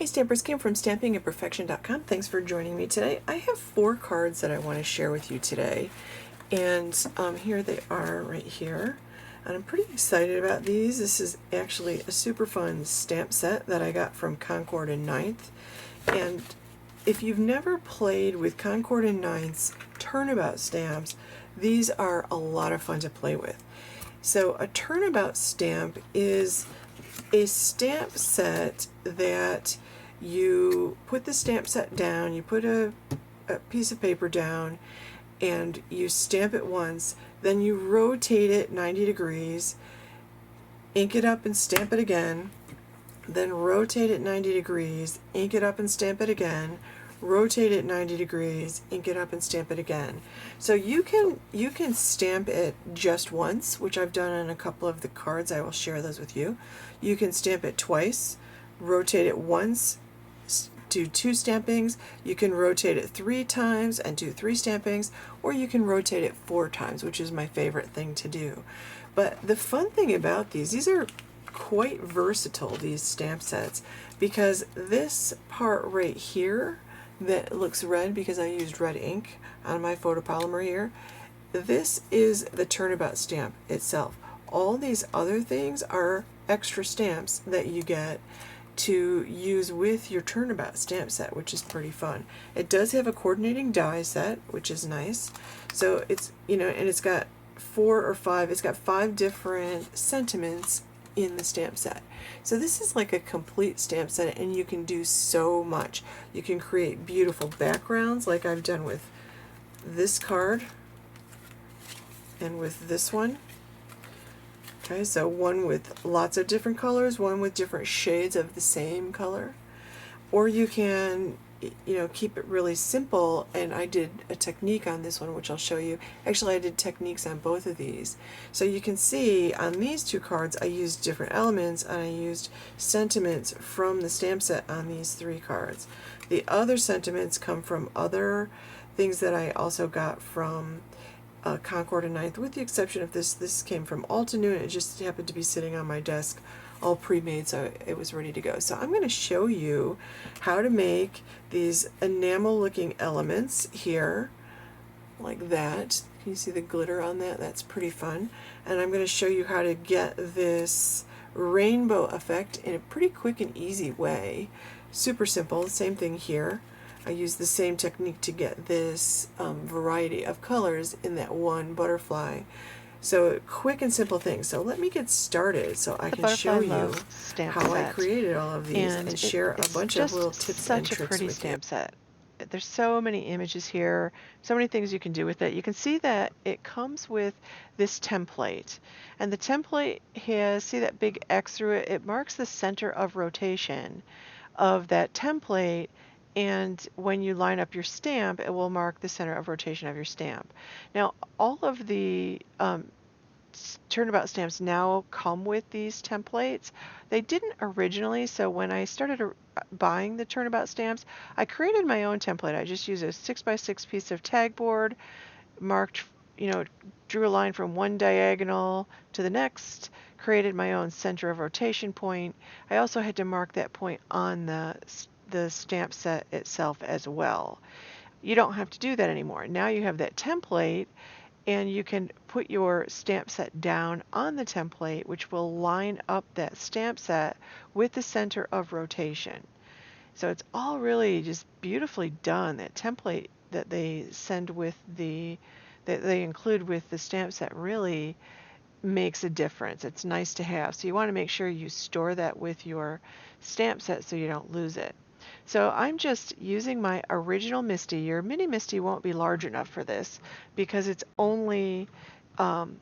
Hey Stampers, Kim from stampingandperfection.com. Thanks for joining me today. I have 4 cards that I want to share with you today, and here they are right here. And I'm pretty excited about these. This is actually a super fun stamp set that I got from Concord and Ninth. And if you've never played with Concord and Ninth's Turnabout stamps, these are a lot of fun to play with. So a Turnabout stamp is a stamp set that you put the stamp set down, you put a piece of paper down, and you stamp it once, then you rotate it 90 degrees, ink it up and stamp it again, then rotate it 90 degrees, ink it up and stamp it again, rotate it 90 degrees, ink it up and stamp it again. So you can stamp it just once, which I've done on a couple of the cards. I will share those with you. You can stamp it twice, rotate it once, do 2 stampings. You can rotate it 3 times and do 3 stampings, or you can rotate it 4 times, which is my favorite thing to do. But the fun thing about these are quite versatile, these stamp sets, because this part right here that looks red because I used red ink on my photopolymer here, this is the Turnabout stamp itself. All these other things are extra stamps that you get to use with your Turnabout stamp set, which is pretty fun. It does have a coordinating die set, which is nice. So it's, and it's got 4 or 5, it's got 5 different sentiments in the stamp set. So this is like a complete stamp set, and you can do so much. You can create beautiful backgrounds like I've done with this card and with this one. Okay, so one with lots of different colors, one with different shades of the same color. Or you can, keep it really simple, and I did a technique on this one, which I'll show you. Actually, I did techniques on both of these. So you can see on these 2 cards, I used different elements, and I used sentiments from the stamp set on these 3 cards. The other sentiments come from other things that I also got from Concord and Ninth, with the exception of this. This came from Altenew, and it just happened to be sitting on my desk all pre-made, so it was ready to go. So I'm going to show you how to make these enamel looking elements here, like that. Can you see the glitter on that? That's pretty fun. And I'm going to show you how to get this rainbow effect in a pretty quick and easy way. Super simple. Same thing here. I use the same technique to get this variety of colors in that one butterfly. So quick and simple things. So let me get started so I can show you how I created all of these and share a bunch of little tips and tricks with you. Such a pretty stamp set. There's so many images here, so many things you can do with it. You can see that it comes with this template, and the template has, see that big X through it? It marks the center of rotation of that template. And when you line up your stamp, it will mark the center of rotation of your stamp. Now, all of the Turnabout stamps now come with these templates. They didn't originally, so when I started buying the Turnabout stamps, I created my own template. I just used a 6x6 piece of tag board, marked, drew a line from one diagonal to the next, created my own center of rotation point. I also had to mark that point on the stamp set itself as well. You don't have to do that anymore. Now you have that template, and you can put your stamp set down on the template, which will line up that stamp set with the center of rotation. So it's all really just beautifully done. That template that they send with that they include with the stamp set really makes a difference. It's nice to have. So you want to make sure you store that with your stamp set so you don't lose it. So I'm just using my original MISTI. Your mini MISTI won't be large enough for this because it's only,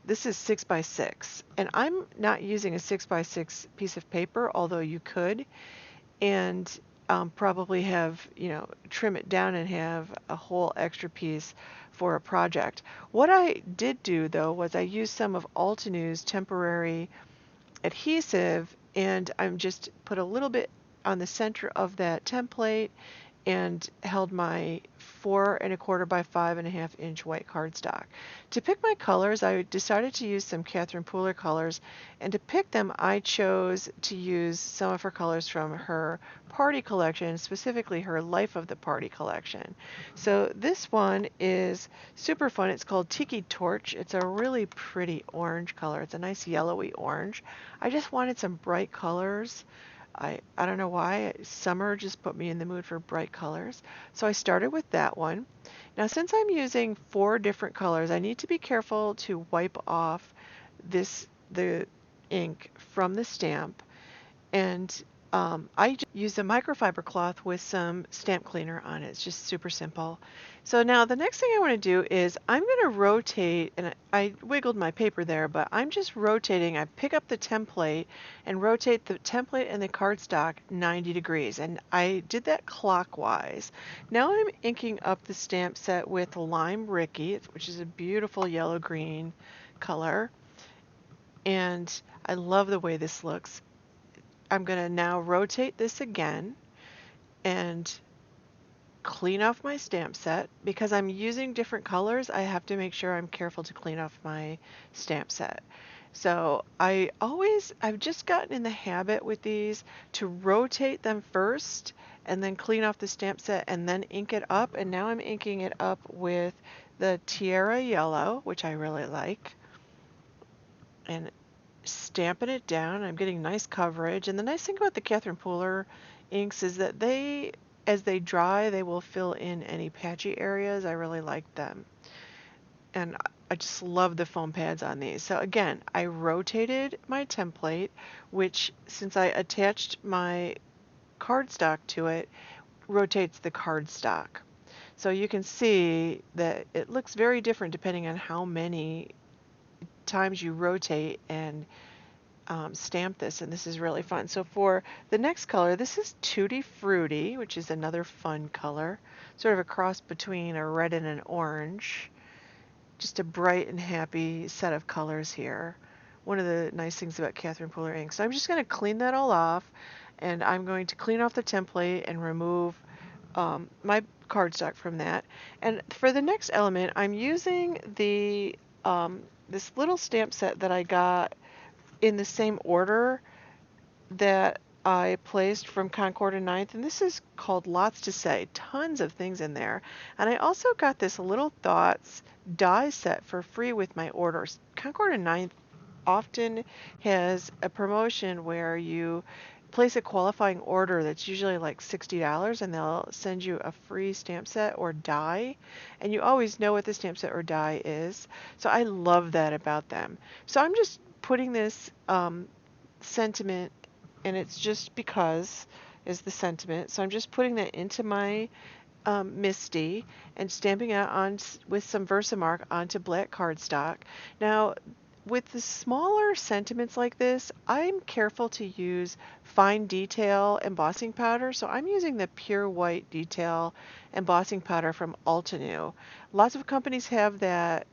this is 6x6. And I'm not using a 6x6 piece of paper, although you could, and probably have, trim it down and have a whole extra piece for a project. What I did do, though, was I used some of Altenew's temporary adhesive, and I'm just put a little bit on the center of that template and held my 4¼ by 5½ inch white cardstock. To pick my colors, I decided to use some Catherine Pooler colors, and to pick them, I chose to use some of her colors from her party collection, specifically her Life of the Party collection. So this one is super fun. It's called Tiki Torch. It's a really pretty orange color. It's a nice yellowy orange. I just wanted some bright colors. I don't know why. Summer just put me in the mood for bright colors. So I started with that one. Now, since I'm using 4 different colors, I need to be careful to wipe off the ink from the stamp. And I just use a microfiber cloth with some stamp cleaner on it. It's just super simple. So now the next thing I want to do is I'm going to rotate, and I wiggled my paper there, but I'm just rotating. I pick up the template and rotate the template and the cardstock 90 degrees, and I did that clockwise. Now I'm inking up the stamp set with Lime Rickey, which is a beautiful yellow-green color, and I love the way this looks. I'm going to now rotate this again and clean off my stamp set. Because I'm using different colors, I have to make sure I'm careful to clean off my stamp set. So I've just gotten in the habit with these to rotate them first and then clean off the stamp set and then ink it up. And now I'm inking it up with the Tiara yellow, which I really like, and stamping it down. I'm getting nice coverage, and the nice thing about the Catherine Pooler inks is that as they dry, they will fill in any patchy areas. I really like them, and I just love the foam pads on these. So again, I rotated my template, which, since I attached my cardstock to it, rotates the cardstock. So you can see that it looks very different depending on how many times you rotate and stamp this, and this is really fun. So for the next color, this is Tutti Frutti, which is another fun color, sort of a cross between a red and an orange. Just a bright and happy set of colors here. One of the nice things about Catherine Pooler ink. So I'm just going to clean that all off, and I'm going to clean off the template and remove my cardstock from that. And for the next element, I'm using this little stamp set that I got in the same order that I placed from Concord and Ninth, and this is called Lots to Say. Tons of things in there. And I also got this Little Thoughts die set for free with my orders. Concord and Ninth often has a promotion where you place a qualifying order that's usually like $60, and they'll send you a free stamp set or die, and you always know what the stamp set or die is. So I love that about them. So I'm just putting this sentiment, and it's just because is the sentiment. So I'm just putting that into my Misty and stamping it on with some Versamark onto black cardstock. Now, with the smaller sentiments like this, I'm careful to use fine detail embossing powder. So I'm using the pure white detail embossing powder from Altenew. Lots of companies have that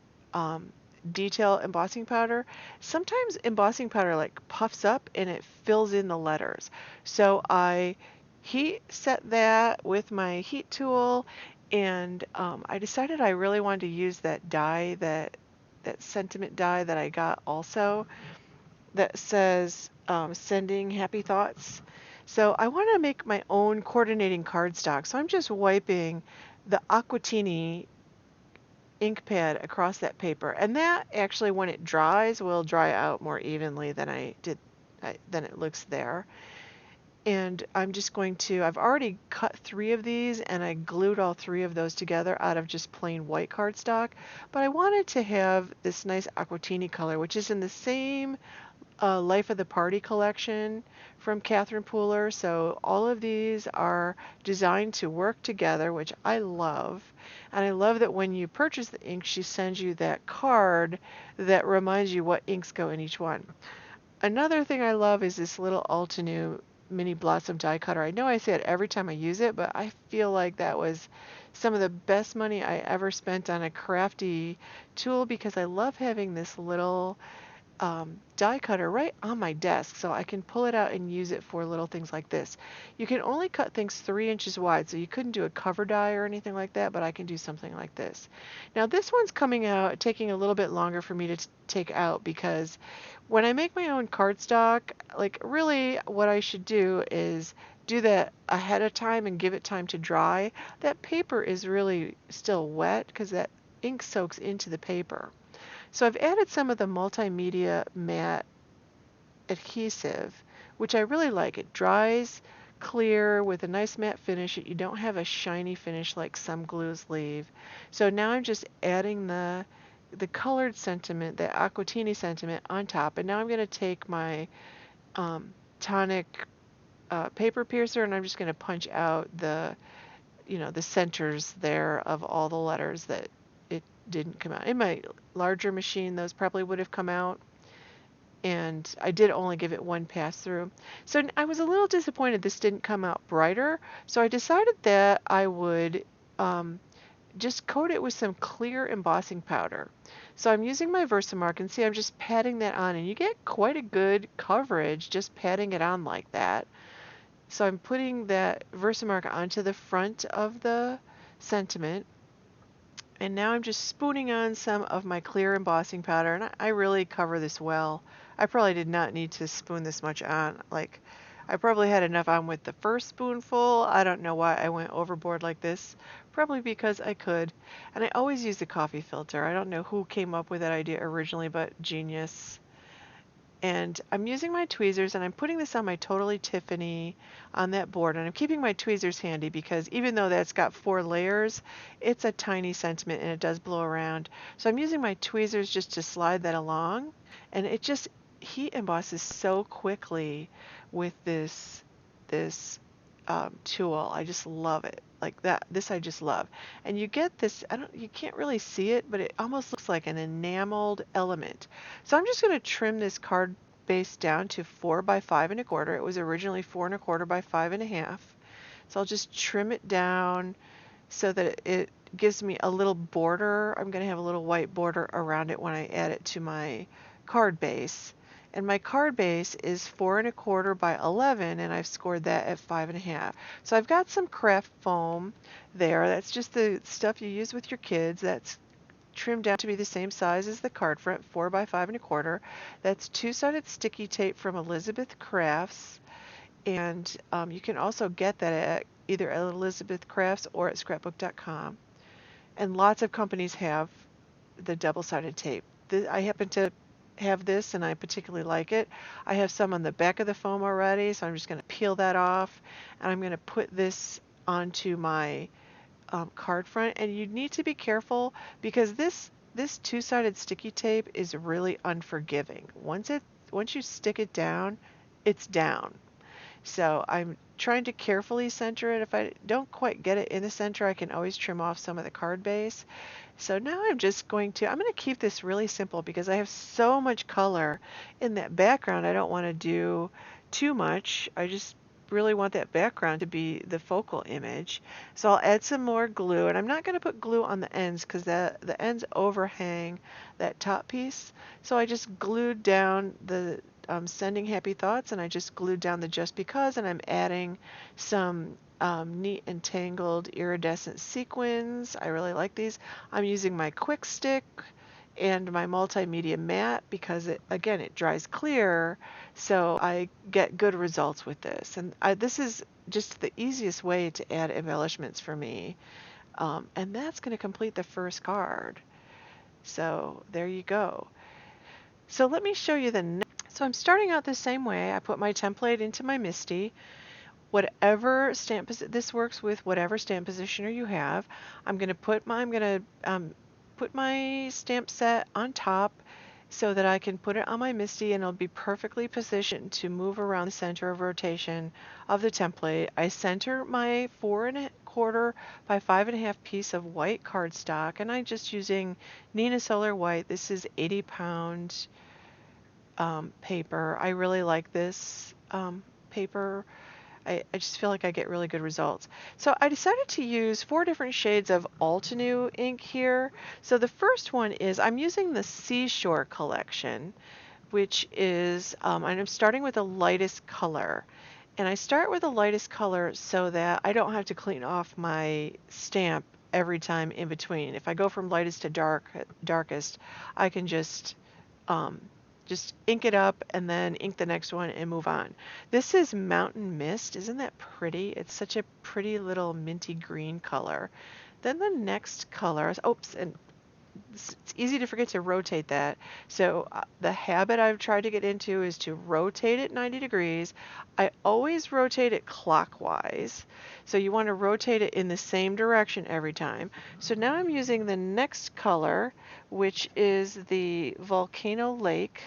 detail embossing powder. Sometimes embossing powder like puffs up and it fills in the letters. So I heat set that with my heat tool, and I decided I really wanted to use that die, that sentiment die that I got also, that says sending happy thoughts. So I want to make my own coordinating cardstock. So I'm just wiping the Aquatini ink pad across that paper, and that actually, when it dries, will dry out more evenly than than it looks there. And I'm just going to, I've already cut 3 of these, and I glued all 3 of those together out of just plain white cardstock. But I wanted to have this nice Aquatini color, which is in the same Life of the Party collection from Catherine Pooler. So all of these are designed to work together, which I love. And I love that when you purchase the ink, she sends you that card that reminds you what inks go in each one. Another thing I love is this little Altenew mini blossom die cutter. I know I say it every time I use it, but I feel like that was some of the best money I ever spent on a crafty tool, because I love having this little die cutter right on my desk, so I can pull it out and use it for little things like this. You can only cut things 3 inches wide, so you couldn't do a cover die or anything like that, but I can do something like this. Now this one's coming out, taking a little bit longer for me to take out, because when I make my own cardstock, like really what I should do is do that ahead of time and give it time to dry. That paper is really still wet because that ink soaks into the paper. So I've added some of the multimedia matte adhesive, which I really like. It dries clear with a nice matte finish. You don't have a shiny finish like some glues leave. So now I'm just adding the colored sentiment, the Aquatini sentiment on top. And now I'm going to take my tonic paper piercer, and I'm just going to punch out the centers there of all the letters that it didn't come out. In my larger machine, those probably would have come out, and I did only give it one pass through. So I was a little disappointed this didn't come out brighter, so I decided that I would just coat it with some clear embossing powder. So I'm using my Versamark, and see, I'm just patting that on, and you get quite a good coverage just patting it on like that. So I'm putting that Versamark onto the front of the sentiment, and now I'm just spooning on some of my clear embossing powder, and I really cover this well. I probably did not need to spoon this much on. Like, I probably had enough on with the first spoonful. I don't know why I went overboard like this. Probably because I could. And I always use the coffee filter. I don't know who came up with that idea originally, but genius. And I'm using my tweezers, and I'm putting this on my Totally Tiffany on that board, and I'm keeping my tweezers handy because even though that's got 4 layers, it's a tiny sentiment and it does blow around. So I'm using my tweezers just to slide that along, and it just heat embosses so quickly with this tool. I just love it. Like that, this I just love. And you get this, you can't really see it, but it almost looks like an enameled element. So I'm just going to trim this card base down to 4 by 5 1/4. It was originally 4 1/4 by 5 1/2. So I'll just trim it down so that it gives me a little border. I'm going to have a little white border around it when I add it to my card base. And my card base is 4 1/4 by 11, and I've scored that at 5 1/2. So I've got some craft foam there. That's just the stuff you use with your kids. That's trimmed down to be the same size as the card front, 4 by 5 1/4. That's 2-sided sticky tape from Elizabeth Crafts, and you can also get that at either at Elizabeth Crafts or at scrapbook.com. And lots of companies have the double-sided tape. I happen to have this, and I particularly like it. I have some on the back of the foam already, so I'm just going to peel that off, and I'm going to put this onto my card front. And you need to be careful because this 2-sided sticky tape is really unforgiving. Once you stick it down, it's down. So I'm trying to carefully center it. If I don't quite get it in the center, I can always trim off some of the card base. So now I'm going to keep this really simple because I have so much color in that background. I don't want to do too much. I just really want that background to be the focal image. So I'll add some more glue, and I'm not going to put glue on the ends because the ends overhang that top piece. So I just glued down the Sending Happy Thoughts, and I just glued down the Just Because, and I'm adding some neat and tangled iridescent sequins. I really like these. I'm using my Quick Stick and my multimedia matte because it dries clear, so I get good results with this. And this is just the easiest way to add embellishments for me. And that's going to complete the first card. So there you go. So let me show you the next. So I'm starting out the same way. I put my template into my MISTI. Whatever stamp this works with whatever stamp positioner you have. I'm going to put my stamp set on top so that I can put it on my MISTI, and it'll be perfectly positioned to move around the center of rotation of the template. I center my 4 1/4 by 5 1/2 piece of white cardstock, and I'm just using Nina Solar White. This is 80-pound paper. I really like this paper. I just feel like I get really good results. So I decided to use 4 different shades of Altenew ink here. So the first one is I'm using the Seashore collection, which is, and I'm starting with the lightest color. And I start with the lightest color so that I don't have to clean off my stamp every time in between. If I go from lightest to darkest, I can um, just ink it up and then ink the next one and move on. This is Mountain Mist. Isn't that pretty? It's such a pretty little minty green color. Then the next color, oops, and it's easy to forget to rotate that. So the habit I've tried to get into is to rotate it 90 degrees. I always rotate it clockwise. So you want to rotate it in the same direction every time. So now I'm using the next color, which is the Volcano Lake.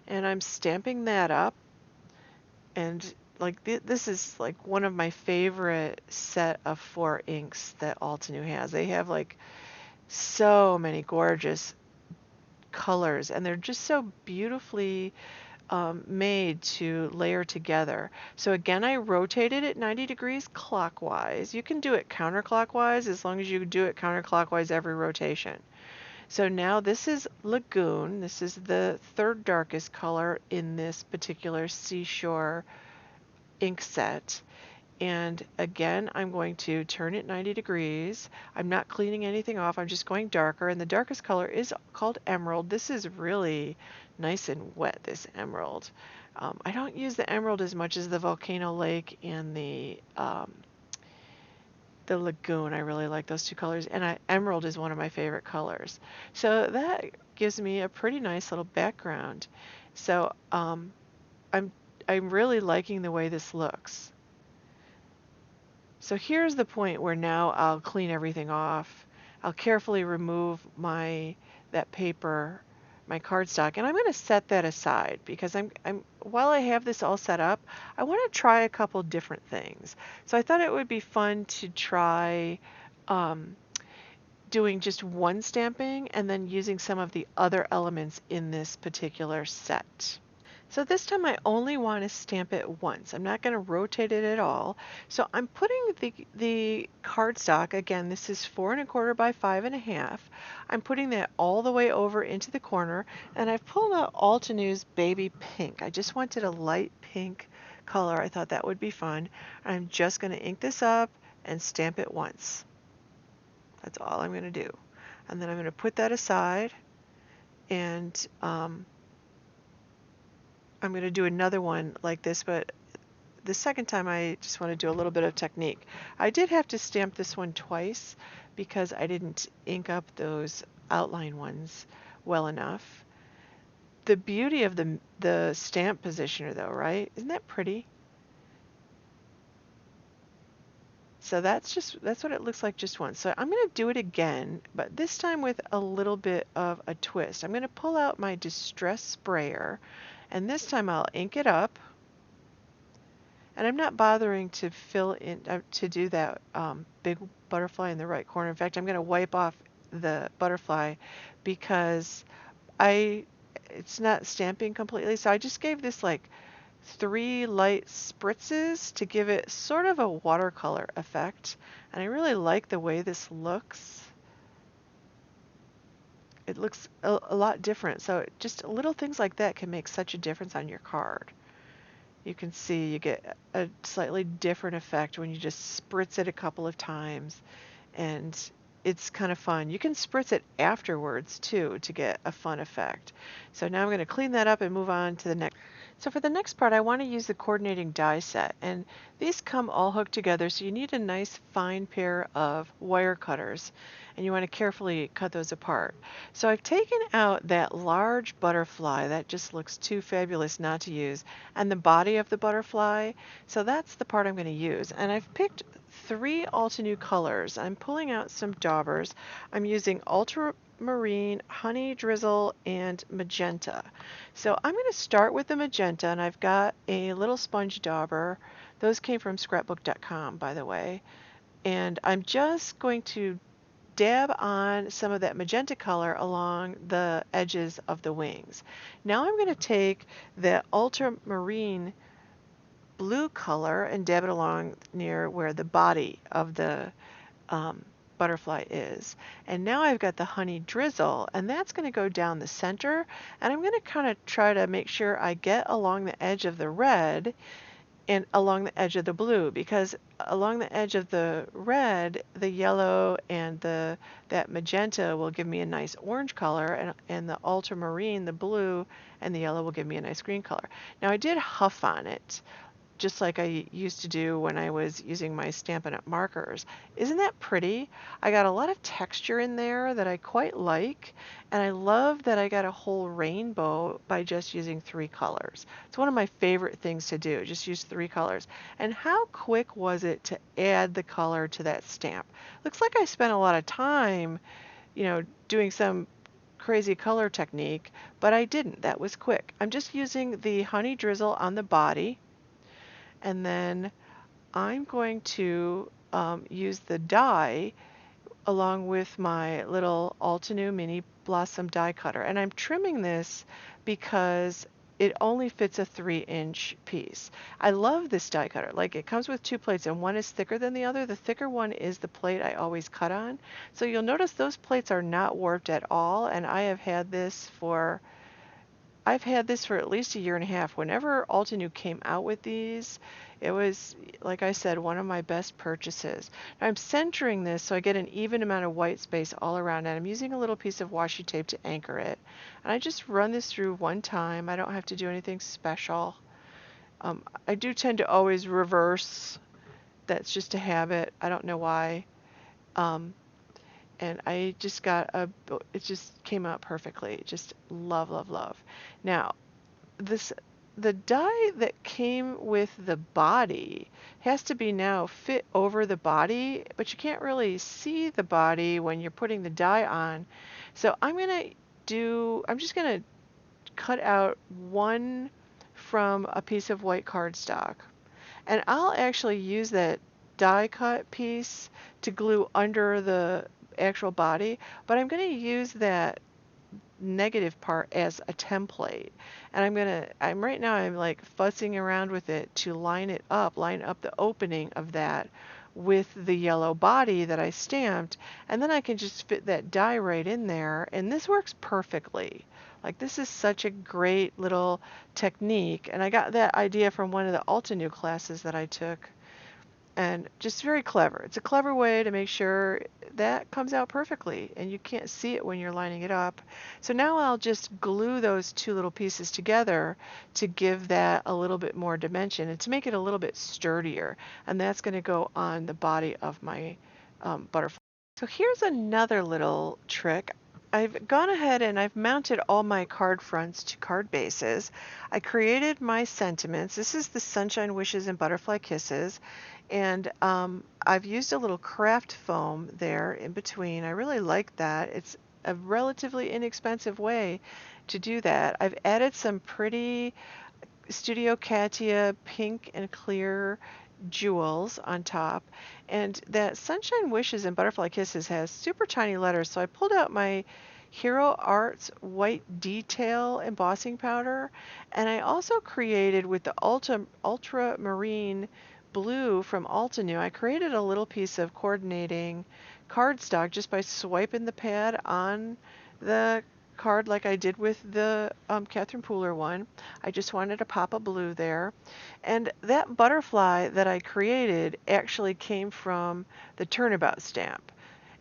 And I'm stamping that up. And like this is like one of my favorite set of 4 inks that Altenew has. They have like so many gorgeous colors, and they're just so beautifully made to layer together. So again, I rotated it 90 degrees clockwise. You can do it counterclockwise as long as you do it counterclockwise every rotation. So now this is Lagoon. This is the 3rd darkest color in this particular Seashore ink set. And again, I'm going to turn it 90 degrees. I'm not cleaning anything off. I'm just going darker. And the darkest color is called Emerald. This is really nice and wet, this emerald. I don't use the emerald as much as the Volcano Lake and the Lagoon. I really like those 2 colors. And emerald is one of my favorite colors. So that gives me a pretty nice little background. So I'm really liking the way this looks. So here's the point where now I'll clean everything off. I'll carefully remove that paper, my cardstock, and I'm going to set that aside because while I have this all set up, I want to try a couple different things. So I thought it would be fun to try doing just one stamping and then using some of the other elements in this particular set. So this time I only want to stamp it once. I'm not going to rotate it at all. So I'm putting the cardstock, again, this is 4 1/4 by 5 1/2. I'm putting that all the way over into the corner, and I've pulled out Altenew's Baby Pink. I just wanted a light pink color. I thought that would be fun. I'm just going to ink this up and stamp it once. That's all I'm going to do. And then I'm going to put that aside, and I'm going to do another one like this, but the second time I just want to do a little bit of technique. I did have to stamp this one twice because I didn't ink up those outline ones well enough. The beauty of the stamp positioner though, right? Isn't that pretty? So that's what it looks like just once. So I'm going to do it again, but this time with a little bit of a twist. I'm going to pull out my Distress Sprayer, and this time I'll ink it up. And I'm not bothering to fill in, to do that big butterfly in the right corner. In fact, I'm going to wipe off the butterfly because it's not stamping completely. So I just gave this like 3 light spritzes to give it sort of a watercolor effect. And I really like the way this looks. It looks a lot different. So just little things like that can make such a difference on your card. You can see you get a slightly different effect when you just spritz it a couple of times, and it's kind of fun. You can spritz it afterwards too to get a fun effect. So now I'm going to clean that up and move on to the next. So for the next part, I want to use the coordinating die set, and these come all hooked together, so you need a nice fine pair of wire cutters, and you want to carefully cut those apart. So I've taken out that large butterfly that just looks too fabulous not to use, and the body of the butterfly, so that's the part I'm going to use. And I've picked 3 Altenew colors. I'm pulling out some daubers. I'm using Ultramarine, Honey Drizzle, and Magenta. So I'm going to start with the Magenta, and I've got a little sponge dauber. Those came from scrapbook.com, by the way. And I'm just going to dab on some of that magenta color along the edges of the wings. Now I'm going to take the ultramarine blue color and dab it along near where the body of the butterfly is. And now I've got the honey drizzle, and that's going to go down the center, and I'm going to kind of try to make sure I get along the edge of the red and along the edge of the blue, because along the edge of the red, the yellow and that magenta will give me a nice orange color, and the ultramarine, the blue and the yellow, will give me a nice green color. Now I did huff on it, just like I used to do when I was using my Stampin' Up! Markers. Isn't that pretty? I got a lot of texture in there that I quite like, and I love that I got a whole rainbow by just using 3 colors. It's one of my favorite things to do, just use 3 colors. And how quick was it to add the color to that stamp? Looks like I spent a lot of time, doing some crazy color technique, but I didn't. That was quick. I'm just using the honey drizzle on the body, and then I'm going to use the die along with my little Altenew Mini Blossom die cutter. And I'm trimming this because it only fits a 3-inch piece. I love this die cutter. Like, it comes with 2 plates, and one is thicker than the other. The thicker one is the plate I always cut on. So you'll notice those plates are not warped at all, and I've had this for at least a year and a half. Whenever Altenew came out with these, it was, like I said, one of my best purchases. Now I'm centering this so I get an even amount of white space all around, and I'm using a little piece of washi tape to anchor it. And I just run this through one time. I don't have to do anything special. I do tend to always reverse. That's just a habit. I don't know why. And I just it just came out perfectly. Just love, love, love. Now, the die that came with the body has to be now fit over the body, but you can't really see the body when you're putting the die on. So I'm just gonna cut out one from a piece of white cardstock, and I'll actually use that die cut piece to glue under the actual body, but I'm going to use that negative part as a template. And I'm like fussing around with it to line up the opening of that with the yellow body that I stamped, and then I can just fit that die right in there, and this works perfectly. Like, this is such a great little technique, and I got that idea from one of the Altenew classes that I took. And just very clever. It's a clever way to make sure that comes out perfectly, and you can't see it when you're lining it up. So now I'll just glue those 2 little pieces together to give that a little bit more dimension and to make it a little bit sturdier. And that's going to go on the body of my butterfly. So here's another little trick. I've gone ahead and I've mounted all my card fronts to card bases. I created my sentiments. This is the Sunshine Wishes and Butterfly Kisses. And I've used a little craft foam there in between. I really like that. It's a relatively inexpensive way to do that. I've added some pretty Studio Katia pink and clear jewels on top. And that Sunshine Wishes and Butterfly Kisses has super tiny letters, so I pulled out my Hero Arts white detail embossing powder, and I also created with the ultramarine blue from Altenew, I created a little piece of coordinating cardstock just by swiping the pad on the card like I did with the Catherine Pooler one. I just wanted to pop a blue there. And that butterfly that I created actually came from the Turnabout stamp.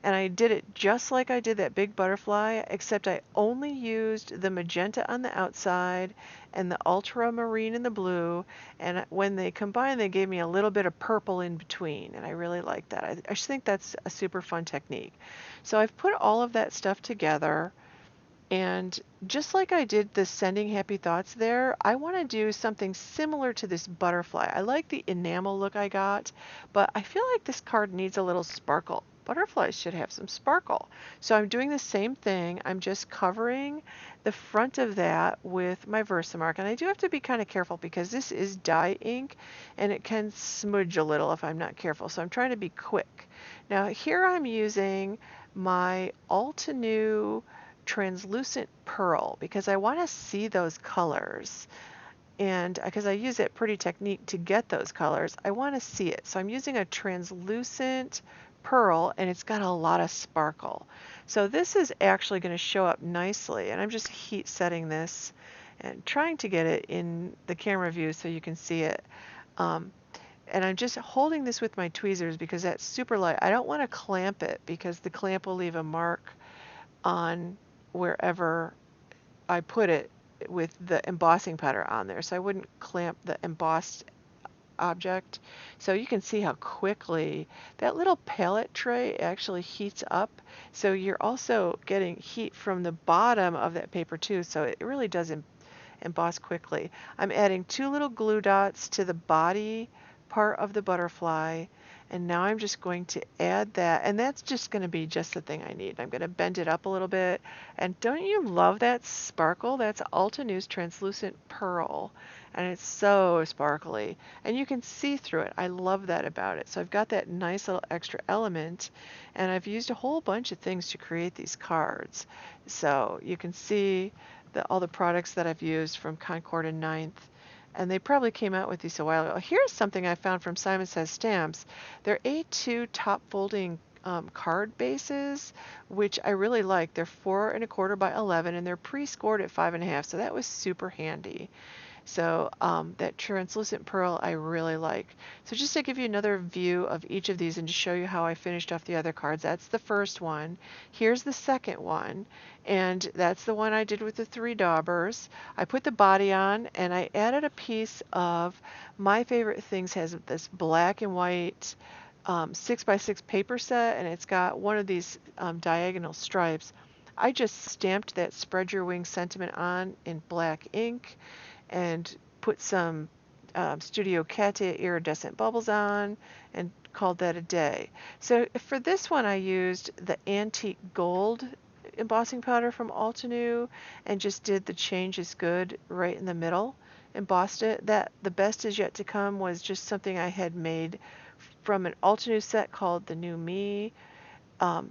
And I did it just like I did that big butterfly, except I only used the magenta on the outside and the ultramarine and the blue. And when they combined, they gave me a little bit of purple in between. And I really like that. I just think that's a super fun technique. So I've put all of that stuff together. And just like I did the sending happy thoughts there, I want to do something similar to this butterfly. I like the enamel look I got, but I feel like this card needs a little sparkle. Butterflies should have some sparkle. So I'm doing the same thing. I'm just covering the front of that with my Versamark. And I do have to be kind of careful because this is dye ink and it can smudge a little if I'm not careful. So I'm trying to be quick. Now here I'm using my Altenew translucent pearl because I want to see those colors, and because I use that pretty technique to get those colors, I want to see it. So I'm using a translucent pearl, and it's got a lot of sparkle. So this is actually going to show up nicely, and I'm just heat setting this and trying to get it in the camera view so you can see it. Um, and I'm just holding this with my tweezers because that's super light. I don't want to clamp it because the clamp will leave a mark on wherever I put it with the embossing powder on there. So I wouldn't clamp the embossed object. So you can see how quickly that little palette tray actually heats up. So you're also getting heat from the bottom of that paper too. So it really does emboss quickly. I'm adding 2 little glue dots to the body part of the butterfly, and now I'm just going to add that, and that's just going to be just the thing I need. I'm going to bend it up a little bit, and don't you love that sparkle? That's Altenews translucent pearl, and it's so sparkly, and you can see through it. I love that about it. So I've got that nice little extra element, and I've used a whole bunch of things to create these cards. So you can see all the products that I've used from Concord and Ninth, and they probably came out with these a while ago. Here's something I found from Simon Says Stamps. They're A2 top folding card bases, which I really like. They're 4 1/4 by 11, and they're pre-scored at 5 1/2, so that was super handy. So that translucent pearl I really like. So just to give you another view of each of these and to show you how I finished off the other cards, that's the first one. Here's the second one, and that's the one I did with the 3 daubers. I put the body on, and I added a piece of My Favorite Things has this black and white 6x6 paper set, and it's got one of these diagonal stripes. I just stamped that Spread Your Wings sentiment on in black ink and put some Studio Katia iridescent bubbles on and called that a day. So for this one I used the antique gold embossing powder from Altenew and just did the Change is Good right in the middle, embossed it. That the best is yet to come was just something I had made from an Altenew set called The New Me,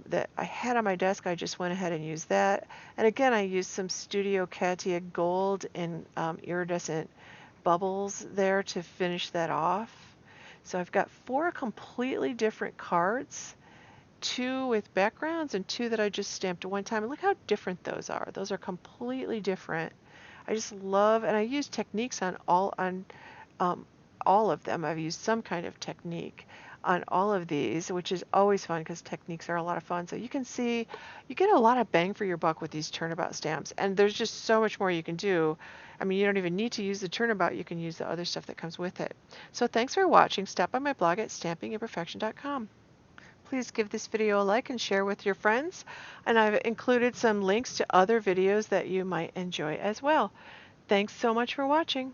that I had on my desk. I just went ahead and used that. And again, I used some Studio Katia gold and iridescent bubbles there to finish that off. So I've got 4 completely different cards, 2 with backgrounds and 2 that I just stamped at one time. And look how different those are. Those are completely different. I just love, and I use techniques on all of them. I've used some kind of technique on all of these, which is always fun because techniques are a lot of fun. So you can see you get a lot of bang for your buck with these Turnabout stamps, and there's just so much more you can do. I mean, you don't even need to use the Turnabout. You can use the other stuff that comes with it. So thanks for watching. Stop by my blog at stampingimperfection.com. Please give this video a like and share with your friends, and I've included some links to other videos that you might enjoy as well. Thanks so much for watching.